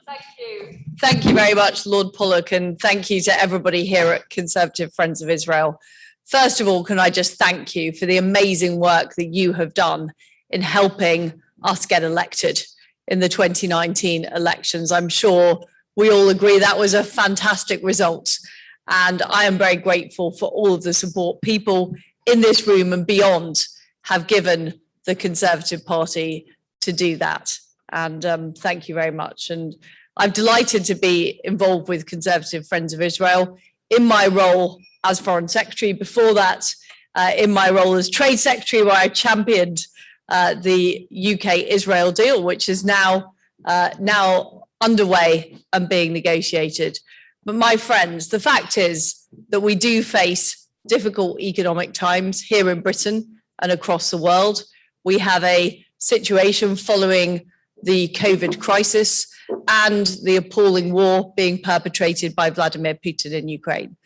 Thank you. Thank you very much, Lord Pollock, and thank you to everybody here at Conservative Friends of Israel. First of all, can I just thank you for the amazing work that you have done in helping us get elected in the 2019 elections. I'm sure we all agree that was a fantastic result. And I am very grateful for all of the support people in this room and beyond have given the Conservative Party to do that. And thank you very much. And I'm delighted to be involved with Conservative Friends of Israel in my role as Foreign Secretary. Before that, in my role as Trade Secretary, where I championed the UK-Israel deal, which is now underway and being negotiated. But my friends, the fact is that we do face difficult economic times here in Britain and across the world. We have a situation following the COVID crisis and the appalling war being perpetrated by Vladimir Putin in Ukraine.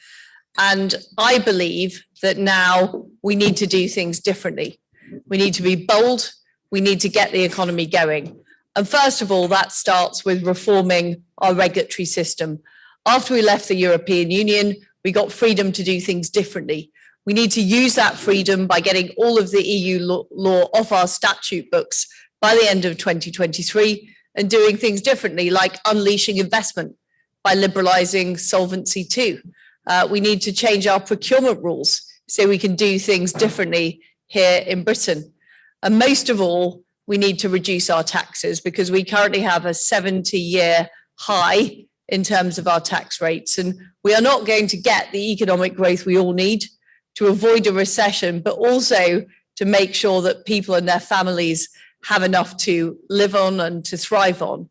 And I believe that now we need to do things differently. We need to be bold. We need to get the economy going. And first of all, that starts with reforming our regulatory system. After we left the European Union, we got freedom to do things differently. We need to use that freedom by getting all of the EU law off our statute books by the end of 2023 and doing things differently, like unleashing investment by liberalising Solvency II. We need to change our procurement rules so we can do things differently here in Britain. And most of all, we need to reduce our taxes because we currently have a 70-year high in terms of our tax rates. And we are not going to get the economic growth we all need to avoid a recession, but also to make sure that people and their families have enough to live on and to thrive on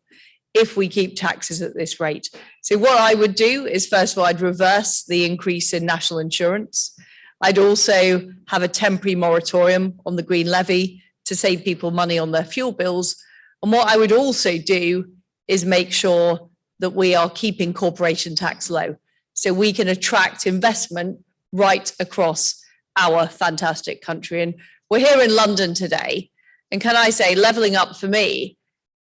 if we keep taxes at this rate. So what I would do is, first of all, I'd reverse the increase in national insurance. I'd also have a temporary moratorium on the green levy to save people money on their fuel bills. And what I would also do is make sure that we are keeping corporation tax low so we can attract investment right across our fantastic country. And we're here in London today. And can I say, levelling up for me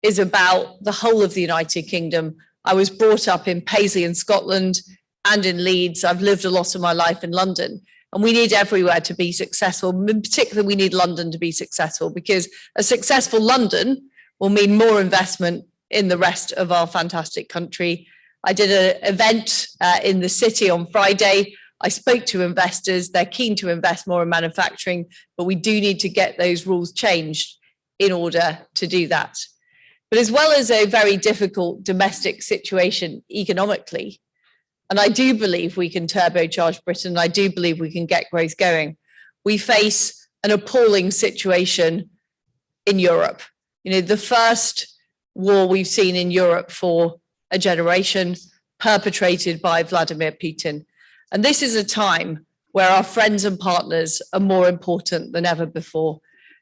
is about the whole of the United Kingdom. I was brought up in Paisley in Scotland and in Leeds. I've lived a lot of my life in London. And we need everywhere to be successful. In particular, we need London to be successful because a successful London will mean more investment in the rest of our fantastic country. I did an event in the city on Friday. I spoke to investors. They're keen to invest more in manufacturing, but we do need to get those rules changed in order to do that. But as well as a very difficult domestic situation economically, and I do believe we can turbocharge Britain, I do believe we can get growth going, we face an appalling situation in Europe. You know, the first war we've seen in Europe for a generation, perpetrated by Vladimir Putin. And this is a time where our friends and partners are more important than ever before.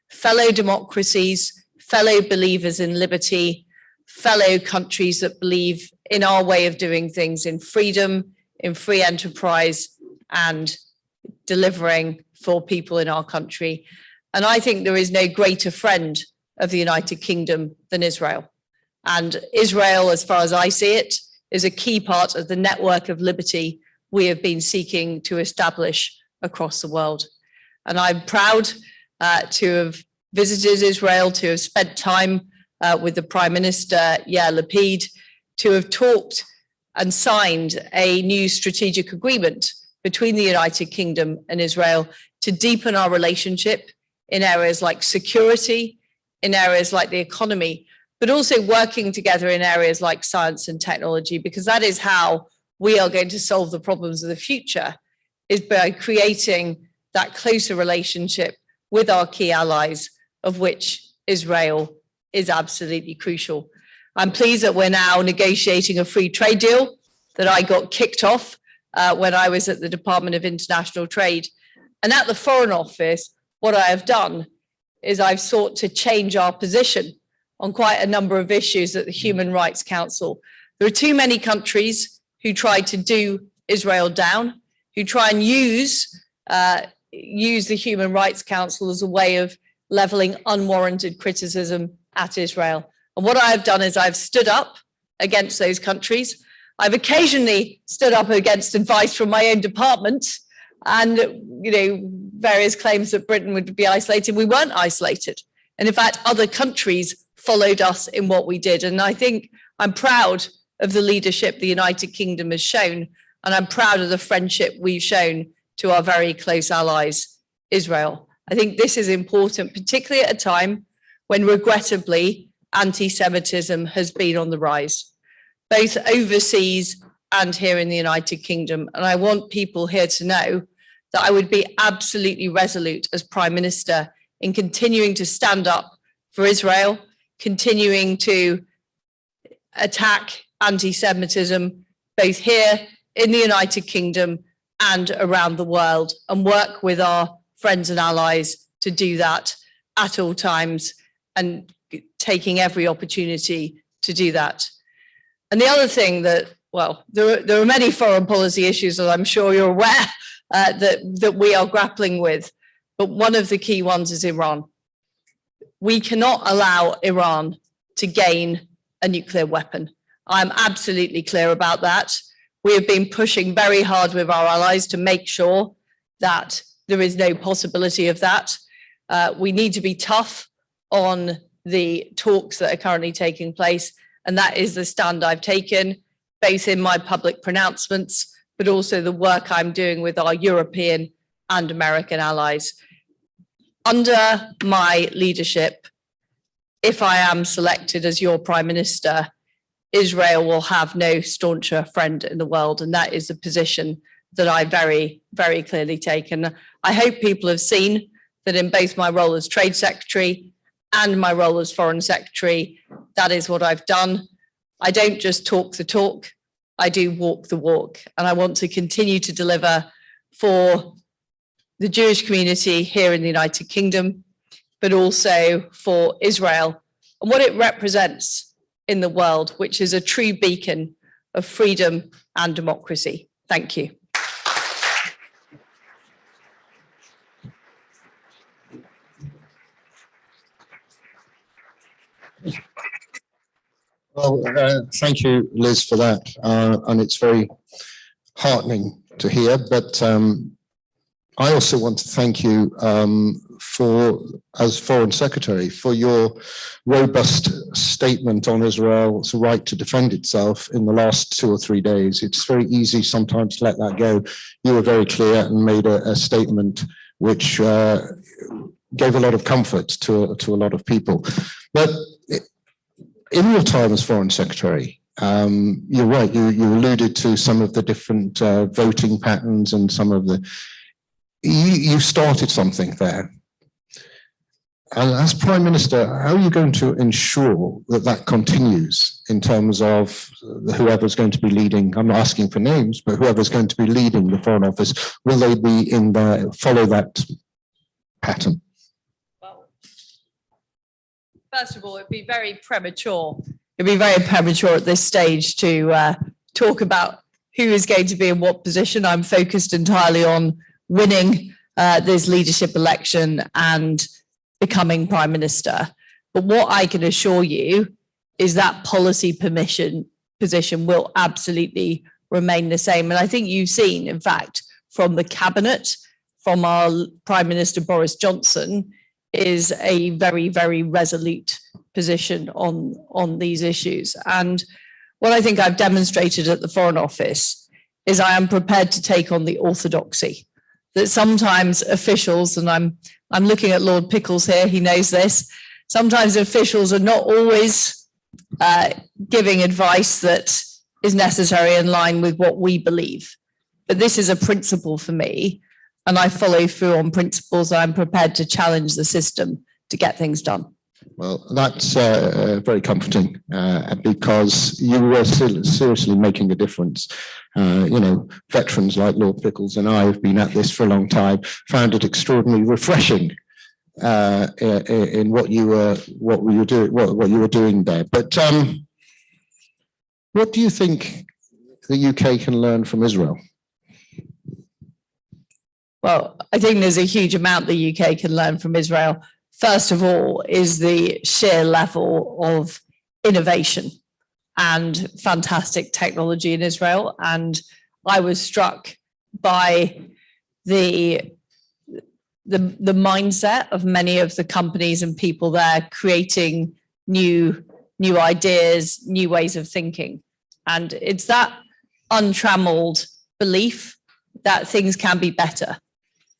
Fellow democracies, fellow believers in liberty, fellow countries that believe in our way of doing things, in freedom, in free enterprise, and delivering for people in our country. And I think there is no greater friend of the United Kingdom than Israel. And Israel, as far as I see it, is a key part of the network of liberty we have been seeking to establish across the world. And I'm proud to have visited Israel, to have spent time with the Prime Minister, Yair Lapid, to have talked and signed a new strategic agreement between the United Kingdom and Israel to deepen our relationship in areas like security, in areas like the economy, but also working together in areas like science and technology, because that is how we are going to solve the problems of the future, is by creating that closer relationship with our key allies, of which Israel is absolutely crucial. I'm pleased that we're now negotiating a free trade deal that I got kicked off when I was at the Department of International Trade. And at the Foreign Office, what I have done is I've sought to change our position on quite a number of issues at the Human Rights Council. There are too many countries who try to do Israel down, who try and use the Human Rights Council as a way of leveling unwarranted criticism at Israel. And what I have done is I've stood up against those countries. I've occasionally stood up against advice from my own department and, various claims that Britain would be isolated. We weren't isolated. And in fact, other countries followed us in what we did. And I think I'm proud of the leadership the United Kingdom has shown. And I'm proud of the friendship we've shown to our very close allies, Israel. I think this is important, particularly at a time when, regrettably, anti-Semitism has been on the rise, both overseas and here in the United Kingdom. And I want people here to know that I would be absolutely resolute as Prime Minister in continuing to stand up for Israel, continuing to attack anti-Semitism, both here in the United Kingdom and around the world, and work with our friends and allies to do that at all times and taking every opportunity to do that. And the other thing that, well, there are many foreign policy issues that I'm sure you're aware that we are grappling with, but one of the key ones is Iran. We cannot allow Iran to gain a nuclear weapon. I'm absolutely clear about that. We have been pushing very hard with our allies to make sure that there is no possibility of that. We need to be tough on the talks that are currently taking place, and that is the stand I've taken, both in my public pronouncements, but also the work I'm doing with our European and American allies. Under my leadership, if I am selected as your Prime Minister, Israel will have no stauncher friend in the world. And that is a position that I very, very clearly take. And I hope people have seen that in both my role as Trade Secretary and my role as Foreign Secretary, that is what I've done. I don't just talk the talk, I do walk the walk. And I want to continue to deliver for the Jewish community here in the United Kingdom, but also for Israel and what it represents in the world, which is a true beacon of freedom and democracy. Thank you. Well, thank you, Liz, for that. And it's very heartening to hear. But I also want to thank you as Foreign Secretary, for your robust statement on Israel's right to defend itself in the last 2 or 3 days. It's very easy sometimes to let that go. You were very clear and made a statement which gave a lot of comfort to a lot of people. But in your time as Foreign Secretary, you're right, you alluded to some of the different voting patterns and some of the, you started something there. And as Prime Minister, how are you going to ensure that that continues in terms of whoever's going to be leading? I'm not asking for names, but whoever's going to be leading the Foreign Office, will they be in there, follow that pattern? Well, first of all, it'd be very premature. It'd be very premature at this stage to talk about who is going to be in what position. I'm focused entirely on winning this leadership election and becoming Prime Minister. But what I can assure you is that policy position will absolutely remain the same. And I think you've seen, in fact, from the Cabinet, from our Prime Minister Boris Johnson, is a very, very resolute position on these issues. And what I think I've demonstrated at the Foreign Office is I am prepared to take on the orthodoxy that sometimes officials, and I'm looking at Lord Pickles here, he knows this, sometimes officials are not always giving advice that is necessary in line with what we believe. But this is a principle for me, and I follow through on principles. I'm prepared to challenge the system to get things done. Well, that's very comforting because you were seriously making a difference. Veterans like Lord Pickles and I have been at this for a long time, found it extraordinarily refreshing in what you were doing there. But what do you think the UK can learn from Israel? Well, I think there's a huge amount the UK can learn from Israel. First of all, is the sheer level of innovation and fantastic technology in Israel. And I was struck by the mindset of many of the companies and people there creating new ideas, new ways of thinking. And it's that untrammeled belief that things can be better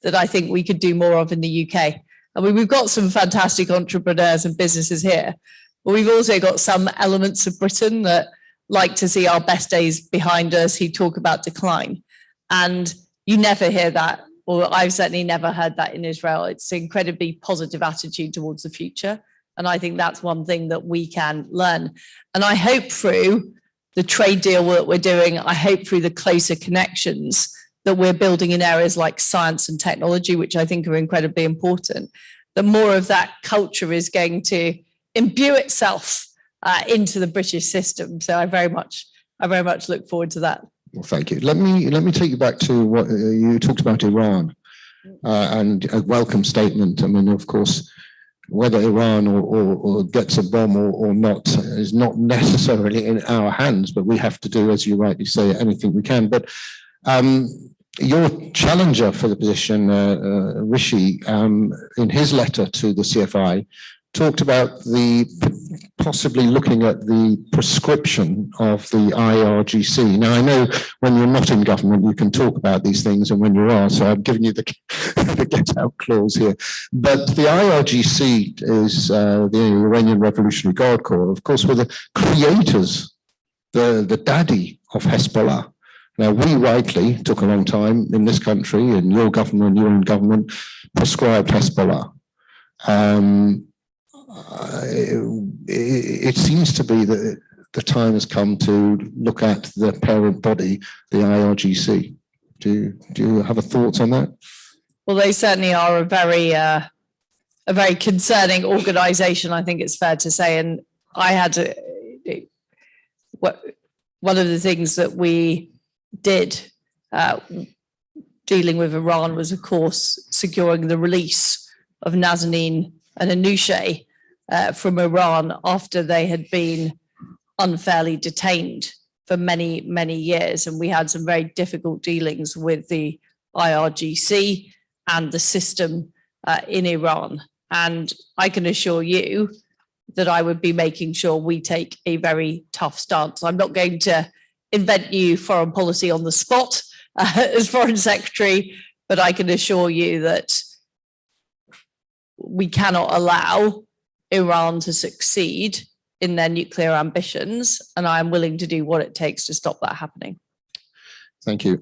that I think we could do more of in the UK. I mean, we've got some fantastic entrepreneurs and businesses here, but we've also got some elements of Britain that like to see our best days behind us, who talk about decline. And you never hear that, or I've certainly never heard that in Israel. It's an incredibly positive attitude towards the future. And I think that's one thing that we can learn. And I hope through the trade deal that we're doing, I hope through the closer connections that we're building in areas like science and technology, which I think are incredibly important, that more of that culture is going to imbue itself into the British system. So I very much look forward to that. Well, thank you. Let me take you back to what you talked about Iran and a welcome statement. I mean, of course, whether Iran or gets a bomb or not is not necessarily in our hands, but we have to do, as you rightly say, anything we can. But your challenger for the position, Rishi, in his letter to the CFI, talked about possibly looking at the prescription of the IRGC. Now, I know when you're not in government, you can talk about these things, and when you are, so I'm giving you the get-out clause here. But the IRGC is the Iranian Revolutionary Guard Corps, of course, were the creators, the daddy of Hezbollah. Now, we rightly took a long time in this country, in your government, your own government, prescribed Hezbollah. It seems to be that the time has come to look at the parent body, the IRGC. Do you have a thoughts on that? Well, they certainly are a very concerning organisation, I think it's fair to say. And I had one of the things that we did dealing with Iran was, of course, securing the release of Nazanin and Anousheh from Iran after they had been unfairly detained for many, many years. And we had some very difficult dealings with the IRGC and the system in Iran. And I can assure you that I would be making sure we take a very tough stance. I'm not going to invent new foreign policy on the spot as Foreign Secretary, but I can assure you that we cannot allow Iran to succeed in their nuclear ambitions, and I am willing to do what it takes to stop that happening. Thank you.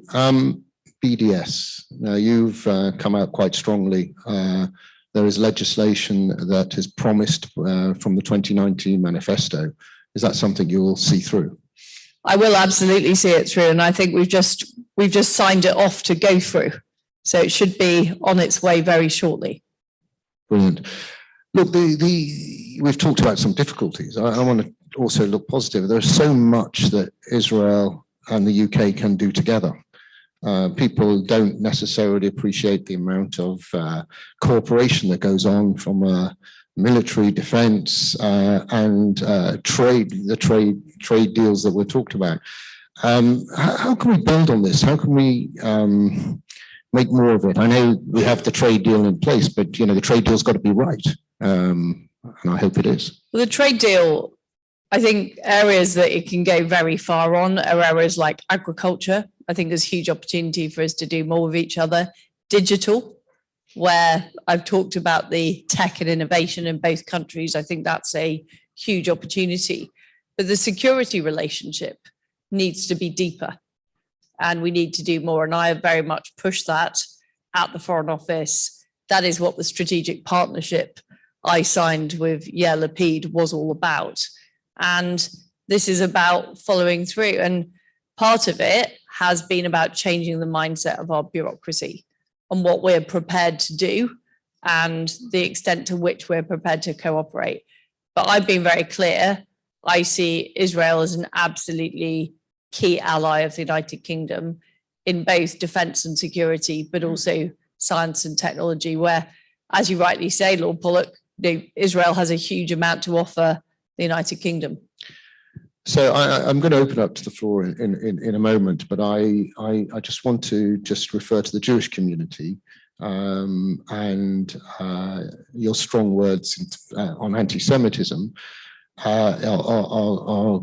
BDS. Now, you've come out quite strongly. There is legislation that is promised from the 2019 manifesto. Is that something you will see through? I will absolutely see it through, and I think we've just signed it off to go through. So it should be on its way very shortly. Brilliant. Look, we've talked about some difficulties. I want to also look positive. There's so much that Israel and the UK can do together. People don't necessarily appreciate the amount of cooperation that goes on from military, defence, and trade deals that we're talked about. How can we build on this? How can we make more of it? I know we have the trade deal in place, but the trade deal's got to be right, and I hope it is. Well, the trade deal, I think areas that it can go very far on are areas like agriculture. I think there's huge opportunity for us to do more with each other. Digital, where I've talked about the tech and innovation in both countries. I think that's a huge opportunity. But the security relationship needs to be deeper, and we need to do more. And I have very much pushed that at the Foreign Office. That is what the strategic partnership I signed with Yair Lapid was all about. And this is about following through. And part of it has been about changing the mindset of our bureaucracy and what we're prepared to do and the extent to which we're prepared to cooperate. But I've been very clear. I see Israel as an absolutely key ally of the United Kingdom in both defence and security, but also science and technology, where, as you rightly say, Lord Pollock, Israel has a huge amount to offer the United Kingdom. So I'm going to open up to the floor in a moment, but I just want to just refer to the Jewish community and your strong words on anti-Semitism are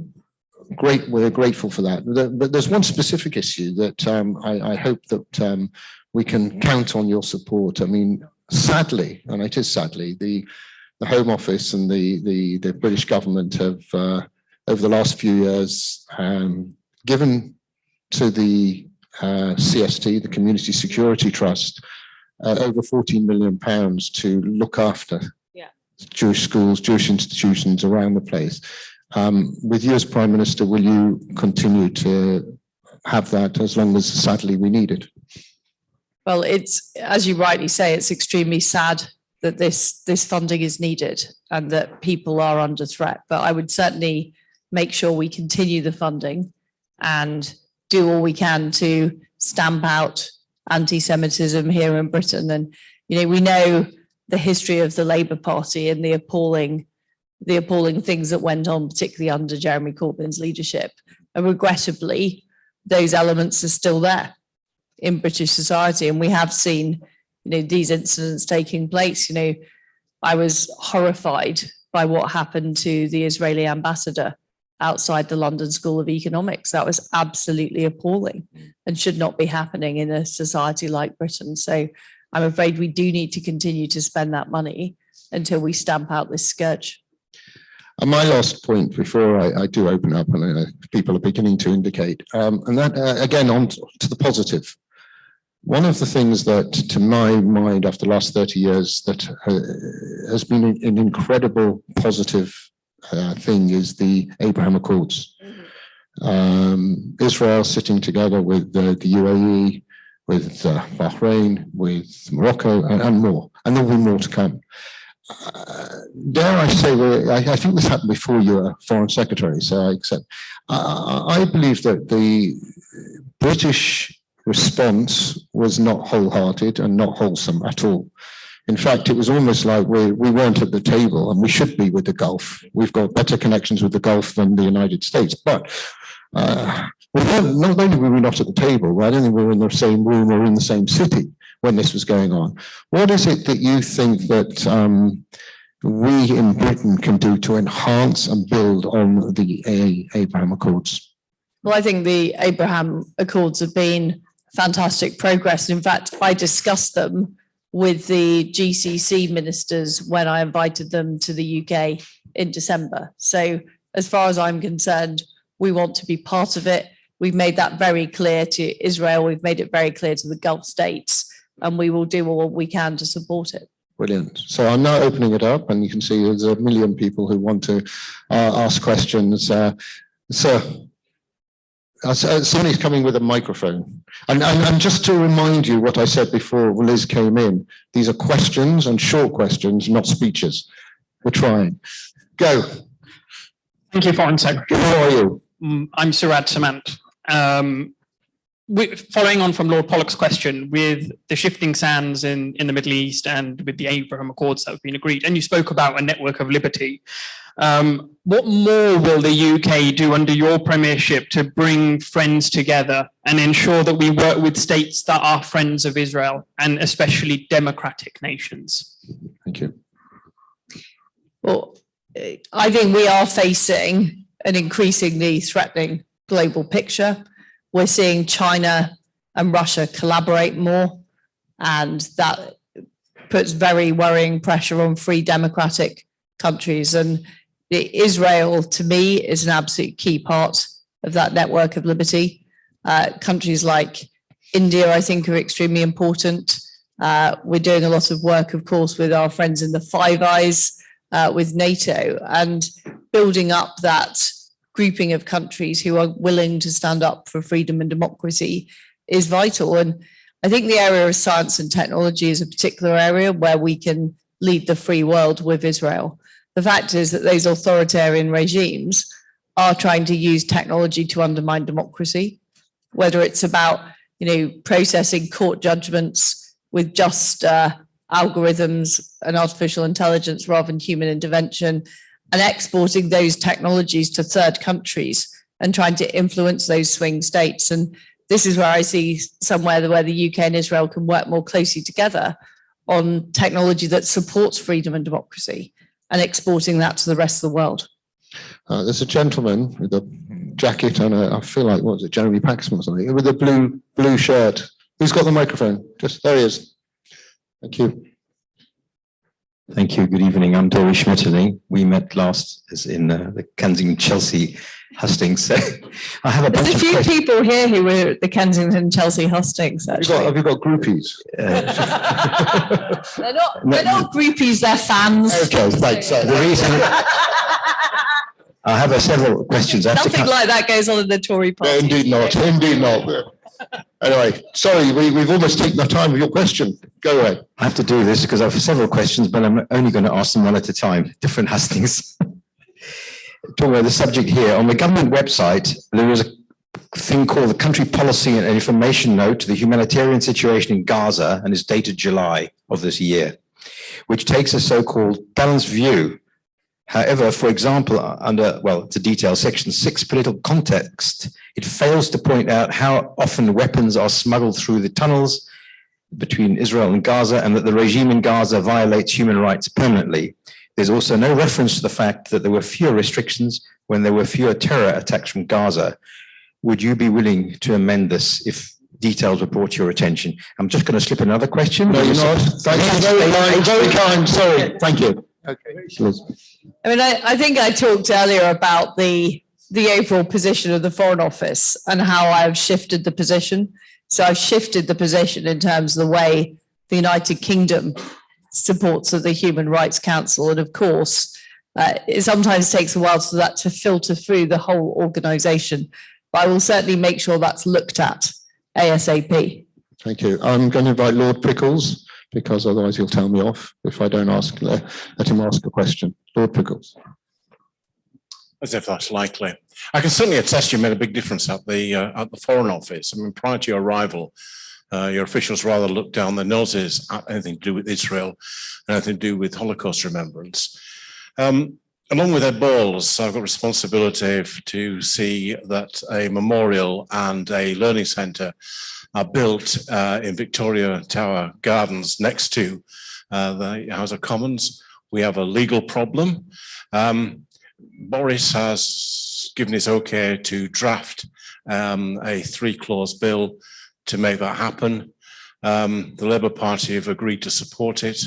great. We're grateful for that. But there's one specific issue that I hope that we can count on your support. I mean, sadly, and it is sadly, the Home Office and the British government have over the last few years, given to the CST, the Community Security Trust, over £14 million to look after Jewish schools, Jewish institutions around the place. With you as Prime Minister, will you continue to have that as long as sadly we need it? Well, it's, as you rightly say, it's extremely sad that this funding is needed and that people are under threat. But I would certainly make sure we continue the funding and do all we can to stamp out anti-Semitism here in Britain. And, you know, we know the history of the Labour Party and the appalling things that went on, particularly under Jeremy Corbyn's leadership. And regrettably, those elements are still there in British society. And we have seen, you know, these incidents taking place. You know, I was horrified by what happened to the Israeli ambassador outside the London School of Economics. That was absolutely appalling and should not be happening in a society like Britain. So I'm afraid we do need to continue to spend that money until we stamp out this scourge. And my last point before I do open up, and people are beginning to indicate, and that again on to the positive. One of the things that, to my mind, after the last 30 years, that has been an incredible positive thing is the Abraham Accords. Israel sitting together with the UAE, with Bahrain, with Morocco, and more, and there will be more to come. Dare I say, I think this happened before you were Foreign Secretary, so I accept. I believe that the British response was not wholehearted and not wholesome at all. In fact, it was almost like we weren't at the table, and we should be with the Gulf. We've got better connections with the Gulf than the United States. But not only were we not at the table, I don't think we were in the same room or in the same city when this was going on. What is it that you think that we in Britain can do to enhance and build on the Abraham Accords? Well, I think the Abraham Accords have been fantastic progress. In fact, I discussed them with the GCC ministers when I invited them to the UK in December. So as far as I'm concerned, we want to be part of it. We've made that very clear to Israel. We've made it very clear to the Gulf states, and we will do all we can to support it. Brilliant. So I'm now opening it up, and you can see there's 1 million people who want to ask questions. Sir, somebody's coming with a microphone. And just to remind you what I said before Liz came in, these are questions and short questions, not speeches. We're trying. Go. Thank you, Foreign Secretary. Who are you? I'm Surad Samant. Following on from Lord Pollock's question, with the shifting sands in the Middle East and with the Abraham Accords that have been agreed, and you spoke about a network of liberty, what more will the UK do under your premiership to bring friends together and ensure that we work with states that are friends of Israel and especially democratic nations? Thank you. Well, I think we are facing an increasingly threatening global picture. We're seeing China and Russia collaborate more, and that puts very worrying pressure on free democratic countries. And Israel, to me, is an absolute key part of that network of liberty. Countries like India, I think, are extremely important. We're doing a lot of work, of course, with our friends in the Five Eyes, with NATO, and building up that grouping of countries who are willing to stand up for freedom and democracy is vital. And I think the area of science and technology is a particular area where we can lead the free world with Israel. The fact is that those authoritarian regimes are trying to use technology to undermine democracy, whether it's about, processing court judgments with just algorithms and artificial intelligence rather than human intervention. and exporting those technologies to third countries and trying to influence those swing states. And this is where I see somewhere where the UK and Israel can work more closely together on technology that supports freedom and democracy and exporting that to the rest of the world. There's a gentleman with a jacket and I feel like, what was it, Jeremy Paxman or something, with a blue shirt. Who's got the microphone? Just there he is. Thank you. Thank you. Good evening. I'm Dory Schmetterling. We met last in the Kensington-Chelsea hustings. So I have a bunch There's a of few questions. people here who were at the Kensington-Chelsea hustings, actually. Have you got groupies? They're not groupies, they're fans. Okay, thanks. The reason I have several questions. Nothing like that goes on in the Tory party. No, indeed not. Indeed not. Anyway, sorry, we've almost taken the time of your question. Go ahead. I have to do this because I have several questions, but I'm only going to ask them one at a time, different hustings. Talking about the subject here, on the government website, there is a thing called the Country Policy and Information Note to the humanitarian situation in Gaza, and it's dated July of this year, which takes a so-called balanced view. However, for example, under, well, it's a detail, section 6, political context, it fails to point out how often weapons are smuggled through the tunnels between Israel and Gaza, and that the regime in Gaza violates human rights permanently. There's also no reference to the fact that there were fewer restrictions when there were fewer terror attacks from Gaza. Would you be willing to amend this if details were brought to your attention? I'm just going to slip another question. No, you're not. Thank you. Very kind. Very kind. Sorry. Thank you. Okay. I mean, I think I talked earlier about the overall position of the Foreign Office and how I've shifted the position. So I've shifted the position in terms of the way the United Kingdom supports of the Human Rights Council. And of course, it sometimes takes a while for that to filter through the whole organisation. But I will certainly make sure that's looked at ASAP. Thank you. I'm going to invite Lord Prickles, because otherwise he'll tell me off if I don't ask, let him ask a question. Lord Prickles. As if that's likely. I can certainly attest you made a big difference at the Foreign Office. I mean, prior to your arrival, your officials rather looked down their noses at anything to do with Israel and anything to do with Holocaust remembrance. Along with their balls, I've got responsibility to see that a memorial and a learning centre are built in Victoria Tower Gardens next to the House of Commons. We have a legal problem. Boris has given his okay to draft a 3-clause bill to make that happen. The Labour Party have agreed to support it.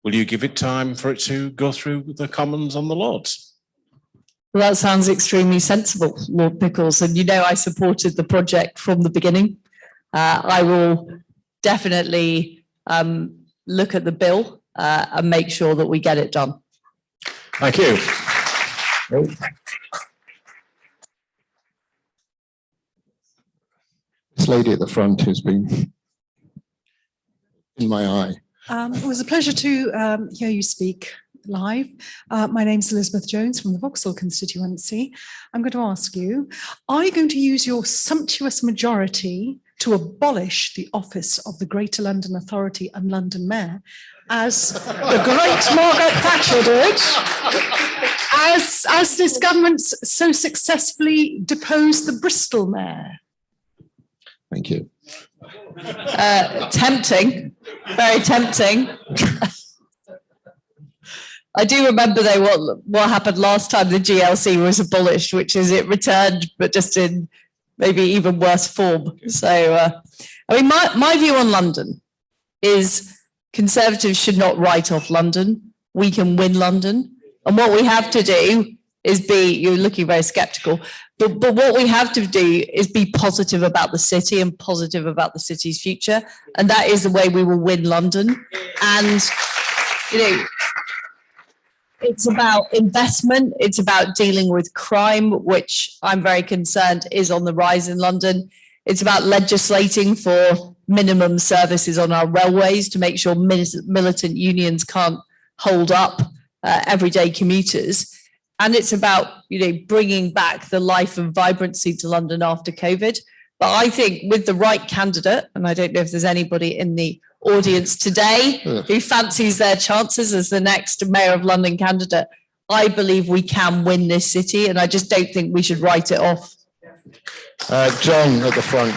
Will you give it time for it to go through the Commons and the Lords? Well, that sounds extremely sensible, Lord Pickles. And you know, I supported the project from the beginning. I will definitely look at the bill and make sure that we get it done. Thank you. This lady at the front has been in my eye. It was a pleasure to hear you speak live. My name's Elizabeth Jones from the Vauxhall constituency. I'm going to ask you, are you going to use your sumptuous majority to abolish the office of the Greater London Authority and London Mayor, as the great Margaret Thatcher did, as this government so successfully deposed the Bristol Mayor? Thank you. Tempting, very tempting. I do remember though what happened last time the GLC was abolished, which is it returned, but just in maybe even worse form. So, I mean, my view on London is Conservatives should not write off London. We can win London. And what we have to do is you're looking very skeptical, but what we have to do is be positive about the city and positive about the city's future. And that is the way we will win London. And, you know, it's about investment. It's about dealing with crime, which I'm very concerned is on the rise in London. It's about legislating for minimum services on our railways to make sure militant unions can't hold up everyday commuters. And it's about, you know, bringing back the life and vibrancy to London after COVID. But I think with the right candidate, and I don't know if there's anybody in the audience today who fancies their chances as the next Mayor of London candidate, I believe we can win this city, and I just don't think we should write it off. John at the front.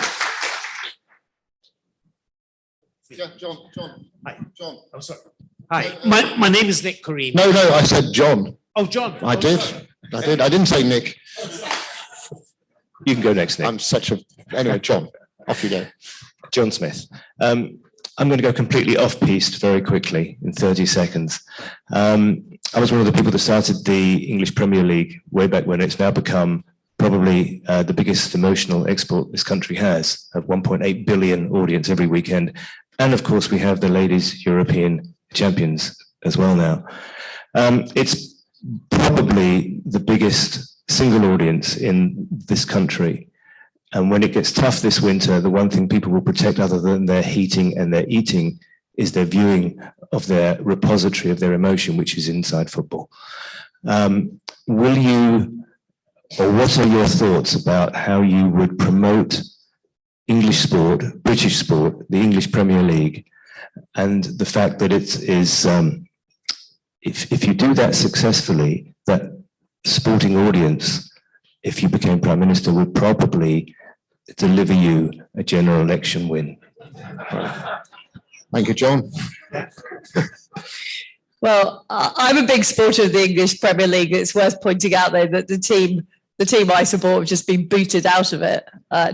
Yeah, John. Hi. John. Oh, sorry. Hi, my name is Nick Kareem. No, I said John. Oh, John. I Oh, did. sorry. I didn't say Nick. You can go next, Nick. I'm such a, anyway, John, off you go. John Smith. I'm going to go completely off-piste very quickly in 30 seconds. I was one of the people that started the English Premier League way back when. It's now become probably the biggest emotional export this country has, of 1.8 billion audience every weekend. And of course, we have the Ladies European Champions as well now. It's probably the biggest single audience in this country. And when it gets tough this winter, the one thing people will protect other than their heating and their eating is their viewing of their repository of their emotion, which is inside football. Will you, or what are your thoughts about how you would promote English sport, British sport, the English Premier League, and the fact that it is, if you do that successfully, that sporting audience, if you became Prime Minister, would probably deliver you a general election win. Thank you, John. Well, I'm a big supporter of the English Premier League. It's worth pointing out, though, that the team I support have just been booted out of it,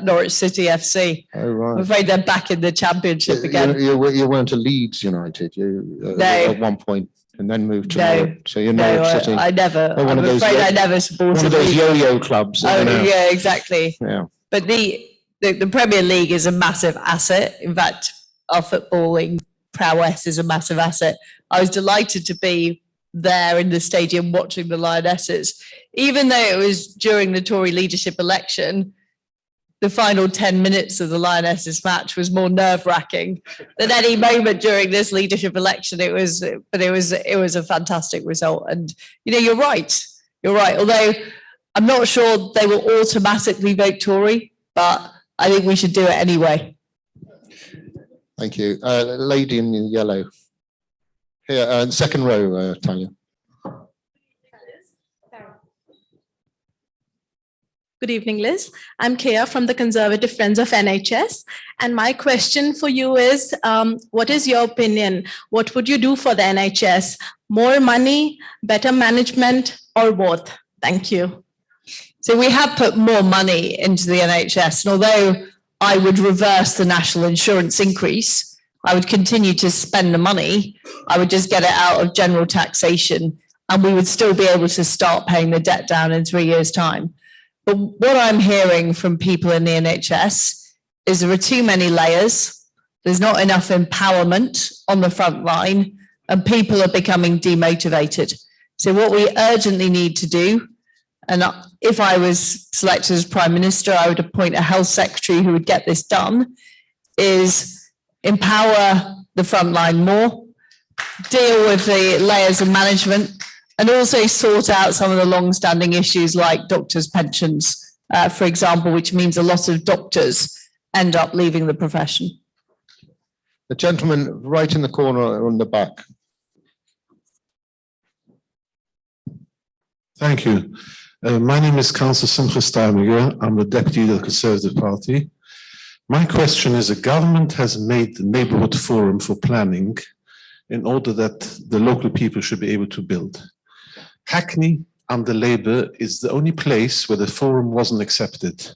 Norwich City FC. Oh, right. I'm afraid they're back in the Championship again. You weren't a Leeds United, No. at one point, and then moved to No. Norwich. So you're No, Norwich City. I never. Oh, one I'm of those afraid yo- I never supported One of those Leeds. yo-yo clubs. Oh, you know. yeah, exactly. Yeah. But the Premier League is a massive asset. In fact, our footballing prowess is a massive asset. I was delighted to be there in the stadium watching the Lionesses. Even though it was during the Tory leadership election, the final 10 minutes of the Lionesses match was more nerve-wracking than any moment during this leadership election. It was a fantastic result. And, you're right. You're right. Although I'm not sure they will automatically vote Tory, but I think we should do it anyway. Thank you. Lady in yellow. Here, second row, Tanya. Good evening, Liz. I'm Kea from the Conservative Friends of NHS. And my question for you is, what is your opinion? What would you do for the NHS? More money, better management, or both? Thank you. So we have put more money into the NHS. And although I would reverse the national insurance increase, I would continue to spend the money. I would just get it out of general taxation, and we would still be able to start paying the debt down in 3 years' time. But what I'm hearing from people in the NHS is there are too many layers. There's not enough empowerment on the front line, and people are becoming demotivated. So what we urgently need to do, and if I was selected as Prime Minister, I would appoint a health secretary who would get this done, is empower the front line more, deal with the layers of management, and also sort out some of the long-standing issues like doctors' pensions, for example, which means a lot of doctors end up leaving the profession. The gentleman right in the corner on the back. Thank you. My name is Councillor Simcha Starmiger. I'm the Deputy of the Conservative Party. My question is, the government has made the neighbourhood forum for planning in order that the local people should be able to build. Hackney under Labour is the only place where the forum wasn't accepted.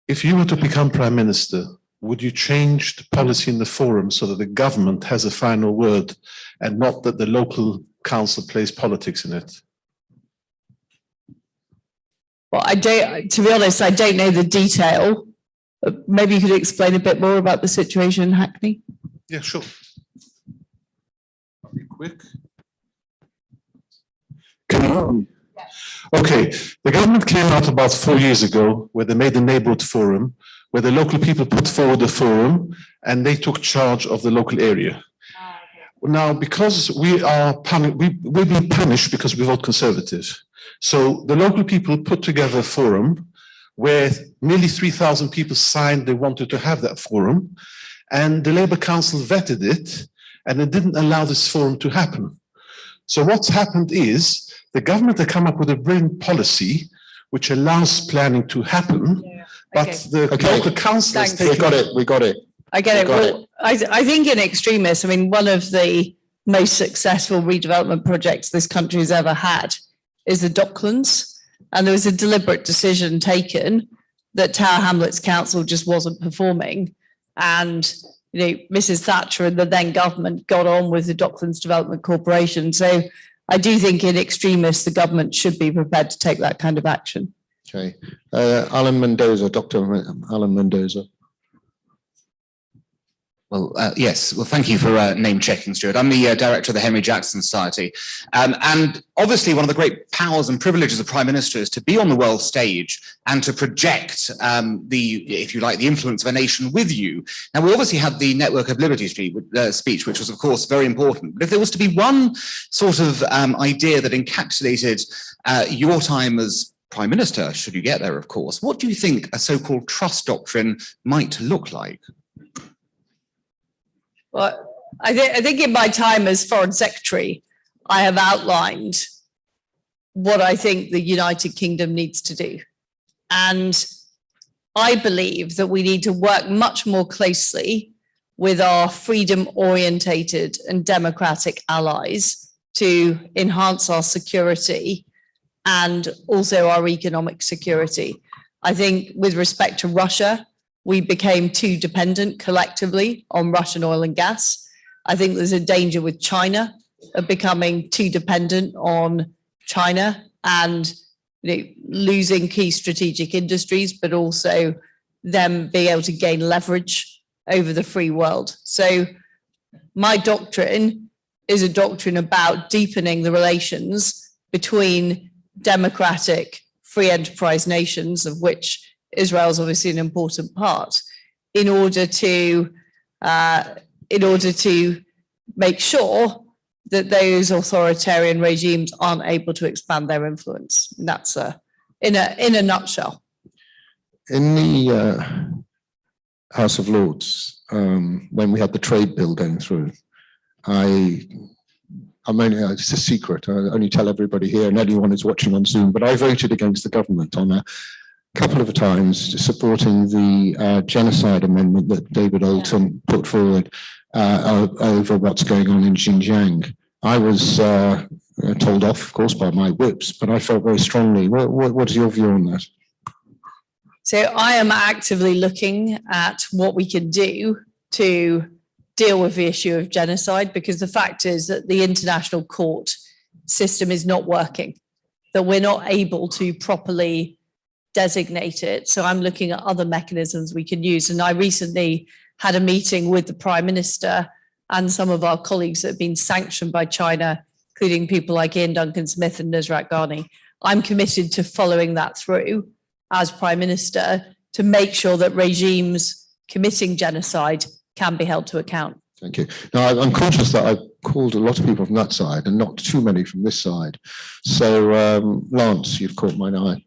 If you were to become Prime Minister, would you change the policy in the forum so that the government has a final word and not that the local council plays politics in it? Well, to be honest, I don't know the detail. Maybe you could explain a bit more about the situation in Hackney. Yeah, sure. I'll be quick. Okay, the government came out about 4 years ago where they made the neighbourhood forum, where the local people put forward the forum and they took charge of the local area. Now, because we're being punished because we vote Conservative. So the local people put together a forum where nearly 3,000 people signed they wanted to have that forum, and the Labour Council vetted it, and it didn't allow this forum to happen. So what's happened is the government had come up with a brilliant policy which allows planning to happen, but the local councillors. Thanks. We got it. I get it. Got Well, I think in extremis, I mean, one of the most successful redevelopment projects this country has ever had is the Docklands. And there was a deliberate decision taken that Tower Hamlets Council just wasn't performing. And, you know, Mrs. Thatcher and the then government got on with the Docklands Development Corporation. So I do think in extremis, the government should be prepared to take that kind of action. Okay. Alan Mendoza, Dr. Alan Mendoza. Well, yes. Well, thank you for name checking, Stuart. I'm the director of the Henry Jackson Society. And obviously one of the great powers and privileges of Prime Minister is to be on the world stage and to project if you like, the influence of a nation with you. Now, we obviously had the Network of Liberty speech, which was, of course, very important. But if there was to be one sort of idea that encapsulated your time as Prime Minister, should you get there, of course, what do you think a so-called trust doctrine might look like? Well, I think in my time as Foreign Secretary, I have outlined what I think the United Kingdom needs to do. And I believe that we need to work much more closely with our freedom-orientated and democratic allies to enhance our security and also our economic security. I think with respect to Russia, we became too dependent collectively on Russian oil and gas. I think there's a danger with China of becoming too dependent on China and losing key strategic industries, but also them being able to gain leverage over the free world. So my doctrine is a doctrine about deepening the relations between democratic free enterprise nations, of which Israel is obviously an important part, in order to make sure that those authoritarian regimes aren't able to expand their influence. And that's in a nutshell. In the House of Lords, when we had the trade bill going through, it's a secret. I only tell everybody here and anyone who's watching on Zoom, but I voted against the government on a couple of times supporting the genocide amendment that David Alton put forward over what's going on in Xinjiang. I was told off, of course, by my whips, but I felt very strongly. What is your view on that? So I am actively looking at what we can do to deal with the issue of genocide, because the fact is that the international court system is not working, that we're not able to properly designate it. So I'm looking at other mechanisms we can use. And I recently had a meeting with the Prime Minister and some of our colleagues that have been sanctioned by China, including people like Ian Duncan Smith and Nusrat Ghani. I'm committed to following that through as Prime Minister to make sure that regimes committing genocide can be held to account. Thank you. Now, I'm conscious that I've called a lot of people from that side and not too many from this side. So, Lance, you've caught my eye.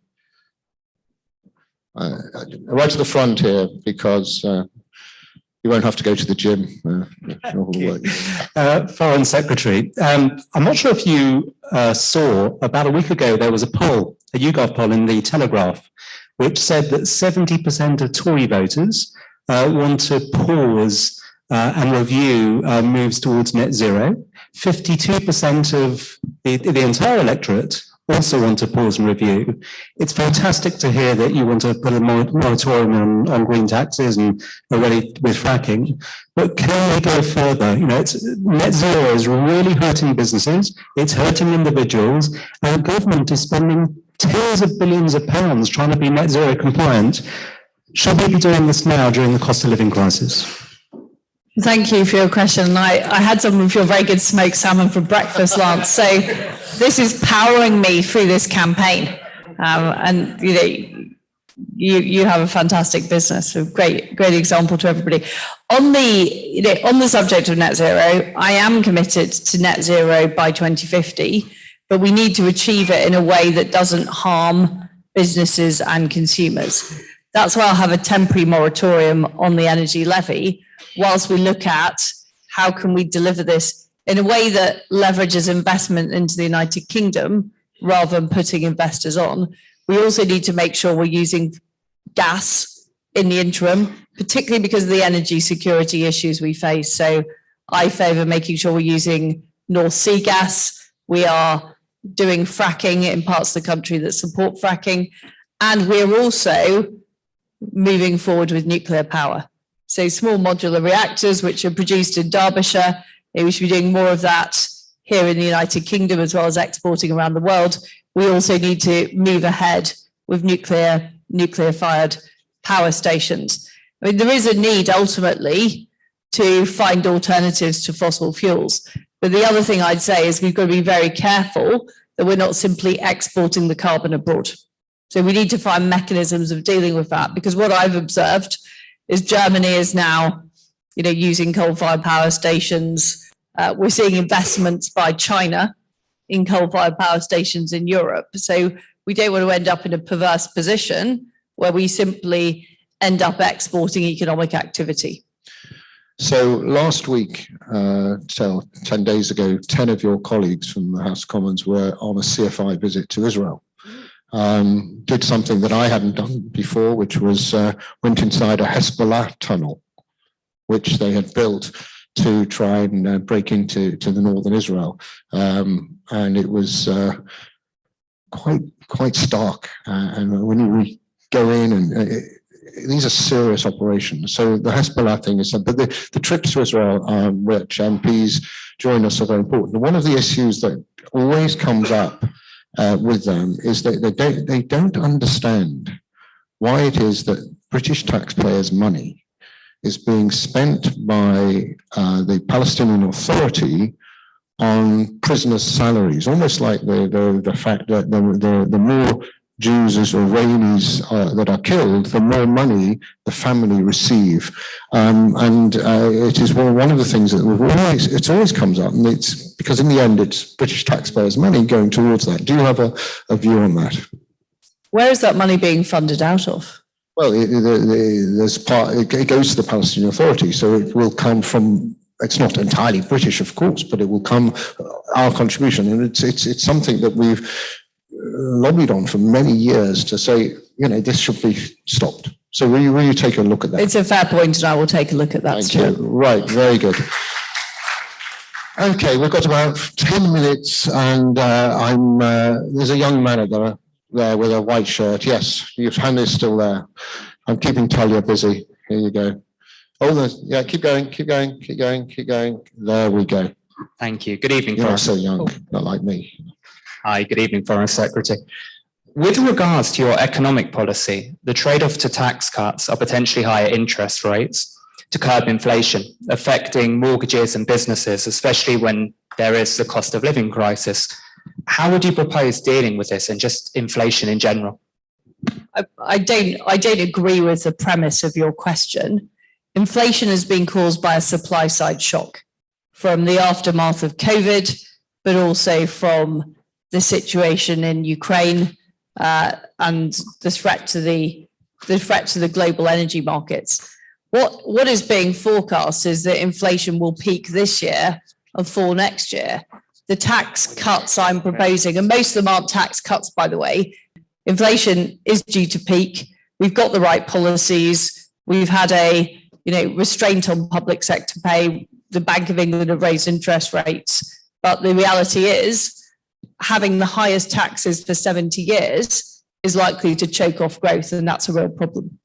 Right to the front here, because you won't have to go to the gym. Foreign Secretary, I'm not sure if you saw, about a week ago, there was a poll, a YouGov poll in the Telegraph, which said that 70% of Tory voters want to pause and review moves towards net zero. 52% of the entire electorate also want to pause and review. It's fantastic to hear that you want to put a moratorium on green taxes and are ready with fracking, but can we go further? You know, net zero is really hurting businesses, it's hurting individuals, and the government is spending tens of billions of pounds trying to be net zero compliant. Should we be doing this now during the cost of living crisis? Thank you for your question. I had some of your very good smoked salmon for breakfast, Lance. So this is powering me through this campaign. And you know, you have a fantastic business, a great example to everybody. On the subject of net zero, I am committed to net zero by 2050, but we need to achieve it in a way that doesn't harm businesses and consumers. That's why I'll have a temporary moratorium on the energy levy, whilst we look at how can we deliver this in a way that leverages investment into the United Kingdom rather than putting investors on. We also need to make sure we're using gas in the interim, particularly because of the energy security issues we face. So I favour making sure we're using North Sea gas. We are doing fracking in parts of the country that support fracking. And we're also moving forward with nuclear power. So small modular reactors, which are produced in Derbyshire, we should be doing more of that here in the United Kingdom, as well as exporting around the world. We also need to move ahead with nuclear-fired power stations. I mean, there is a need ultimately to find alternatives to fossil fuels. But the other thing I'd say is we've got to be very careful that we're not simply exporting the carbon abroad. So we need to find mechanisms of dealing with that, because what I've observed is Germany is now, using coal-fired power stations. We're seeing investments by China in coal-fired power stations in Europe. So we don't want to end up in a perverse position where we simply end up exporting economic activity. So last week, 10 days ago, 10 of your colleagues from the House of Commons were on a CFI visit to Israel. Did something that I hadn't done before, which was went inside a Hezbollah tunnel, which they had built to try and break into the northern Israel. And it was quite stark. And when you go in and these are serious operations. So the Hezbollah thing is, but the trips to Israel, which MPs join us, are very important. And one of the issues that always comes up with them is that they don't understand why it is that British taxpayers' money is being spent by the Palestinian Authority on prisoners' salaries, almost like the fact that the more Jews as Iranians that are killed, the more money the family receive. It is one of the things that it always comes up, and it's because in the end it's British taxpayers' money going towards that. Do you have a view on that? Where is that money being funded out of? Well, it goes to the Palestinian Authority, so it will come from. It's not entirely British, of course, but it will come our contribution, and it's something that we've lobbied on for many years to say, this should be stopped. So will you take a look at that? It's a fair point, and I will take a look at that. Thank you. Right, very good. Okay, we've got about 10 minutes, and there's a young man there with a white shirt. Yes, your hand is still there. I'm keeping Talia busy. Here you go. Yeah, keep going. There we go. Thank you. Good evening. You're not so young, not like me. Hi, good evening, Foreign Secretary. With regards to your economic policy, the trade-off to tax cuts are potentially higher interest rates to curb inflation, affecting mortgages and businesses, especially when there is the cost of living crisis. How would you propose dealing with this and just inflation in general? I don't agree with the premise of your question. Inflation has been caused by a supply side shock from the aftermath of COVID, but also from the situation in Ukraine and the threat to the global energy markets. What is being forecast is that inflation will peak this year and fall next year. The tax cuts I'm proposing, and most of them aren't tax cuts, by the way. Inflation is due to peak. We've got the right policies. We've had a restraint on public sector pay. The Bank of England have raised interest rates, but the reality is, having the highest taxes for 70 years is likely to choke off growth, and that's a real problem.